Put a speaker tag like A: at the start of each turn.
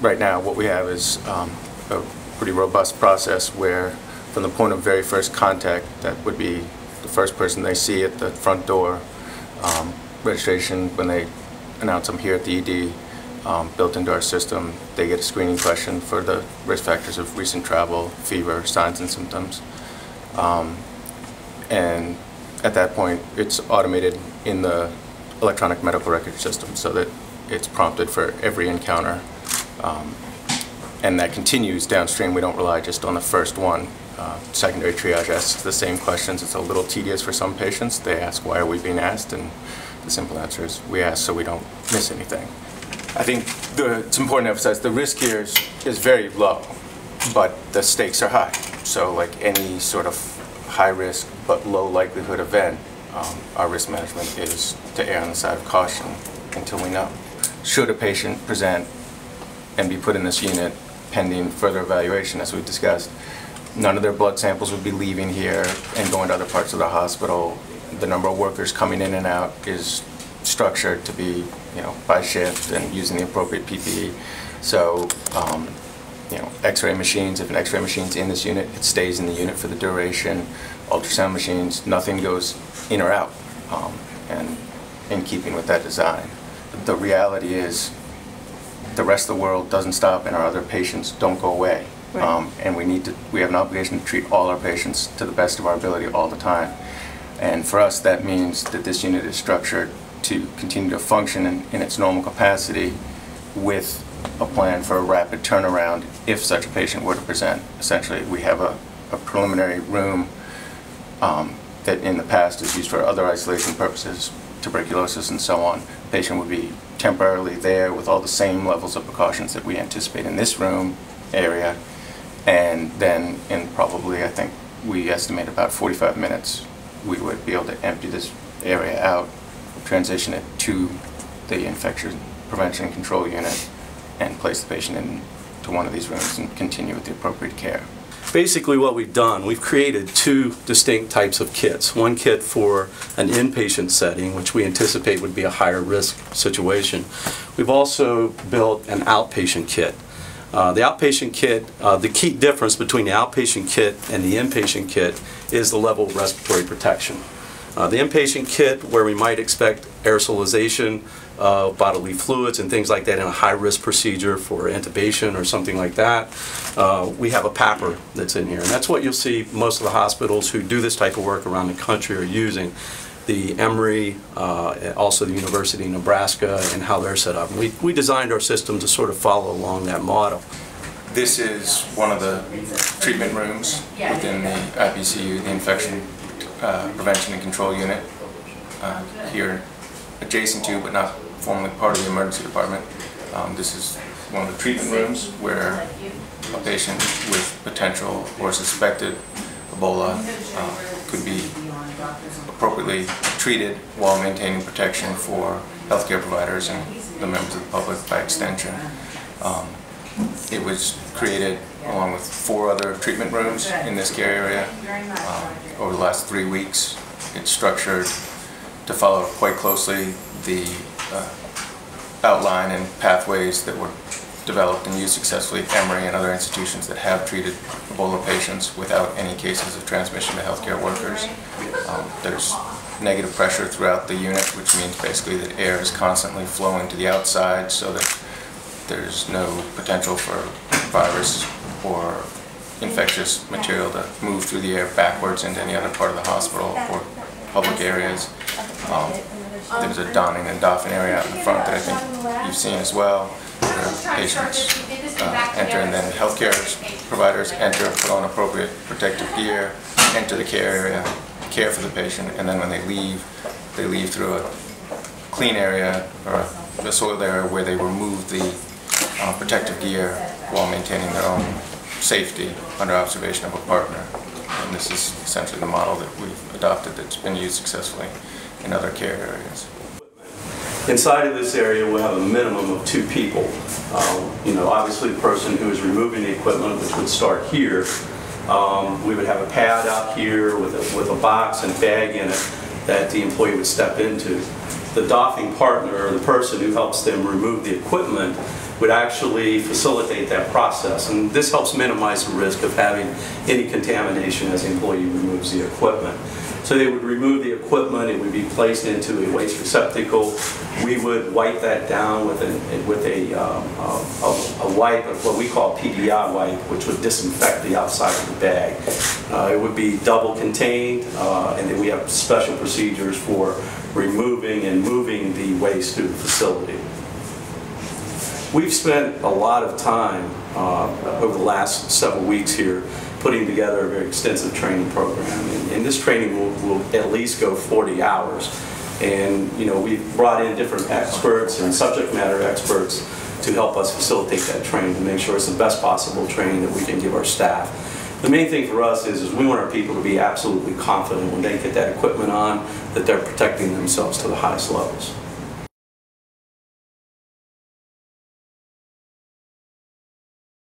A: right now what we have is a pretty robust process where from the point of very first contact, that would be the first person they see at the front door, registration when they announce I'm here at the ED, built into our system, they get a screening question for the risk factors of recent travel, fever, signs and symptoms. And at that point, it's automated in the electronic medical record system so that it's prompted for every encounter. And that continues downstream. We don't rely just on the first one. Secondary triage asks the same questions. It's a little tedious for some patients. They ask, why are we being asked? And the simple answer is, we ask so we don't miss anything. I think it's important to emphasize the risk here is very low, but the stakes are high. So like any sort of high risk but low likelihood event, our risk management is to err on the side of caution until we know. Should a patient present and be put in this unit pending further evaluation, as we've discussed, none of their blood samples would be leaving here and going to other parts of the hospital. The number of workers coming in and out is structured to be, by shift and using the appropriate PPE. So, X-ray machines, if an X-ray machine's in this unit, it stays in the unit for the duration. Ultrasound machines, nothing goes in or out, and in keeping with that design. The reality is the rest of the world doesn't stop and our other patients don't go away. Right. And we have an obligation to treat all our patients to the best of our ability all the time. And for us, that means that this unit is structured to continue to function in its normal capacity with a plan for a rapid turnaround if such a patient were to present. Essentially, we have a preliminary room that in the past is used for other isolation purposes, tuberculosis and so on. The patient would be temporarily there with all the same levels of precautions that we anticipate in this room area, and then in probably, I think we estimate about 45 minutes, we would be able to empty this area out, transition it to the infection prevention and control unit, and place the patient into one of these rooms and continue with the appropriate care.
B: Basically what we've done, we've created two distinct types of kits. One kit for an inpatient setting, which we anticipate would be a higher risk situation. We've also built an outpatient kit. The outpatient kit, the key difference between the outpatient kit and the inpatient kit is the level of respiratory protection. The inpatient kit, where we might expect aerosolization of bodily fluids and things like that in a high-risk procedure for intubation or something like that, we have a PAPR that's in here. And that's what you'll see most of the hospitals who do this type of work around the country are using. The Emory, also the University of Nebraska, and how they're set up. We designed our system to sort of follow along that model.
A: This is one of the treatment rooms within the IPCU, the Infection Prevention and Control Unit, here adjacent to but not formally part of the emergency department. This is one of the treatment rooms where a patient with potential or suspected Ebola could be appropriately treated while maintaining protection for healthcare providers and the members of the public by extension. It was created along with 4 other treatment rooms in this care area over the last 3 weeks. It's structured to follow quite closely the outline and pathways that were developed and used successfully at Emory and other institutions that have treated Ebola patients without any cases of transmission to healthcare workers. There's negative pressure throughout the unit, which means basically that air is constantly flowing to the outside so that there's no potential for virus or infectious material to move through the air backwards into any other part of the hospital or public areas. There's a donning and doffing area out in the front that I think you've seen as well, where patients enter and then healthcare providers enter, put on appropriate protective gear, enter the care area, care for the patient, and then when they leave through a clean area or a soiled area where they remove the protective gear while maintaining their own safety under observation of a partner. And this is essentially the model that we've adopted that's been used successfully in other care areas.
B: Inside of this area we'll have a minimum of 2 people. Obviously the person who is removing the equipment, which would start here, we would have a pad out here with a box and bag in it that the employee would step into. The doffing partner, or the person who helps them remove the equipment, would actually facilitate that process. And this helps minimize the risk of having any contamination as the employee removes the equipment. So they would remove the equipment, it would be placed into a waste receptacle. We would wipe that down with a wipe, what we call PDI wipe, which would disinfect the outside of the bag. It would be double contained, and then we have special procedures for removing and moving the waste through the facility. We've spent a lot of time over the last several weeks here putting together a very extensive training program. And this training will at least go 40 hours. And we've brought in different experts and subject matter experts to help us facilitate that training to make sure it's the best possible training that we can give our staff. The main thing for us is we want our people to be absolutely confident when they get that equipment on that they're protecting themselves to the highest levels.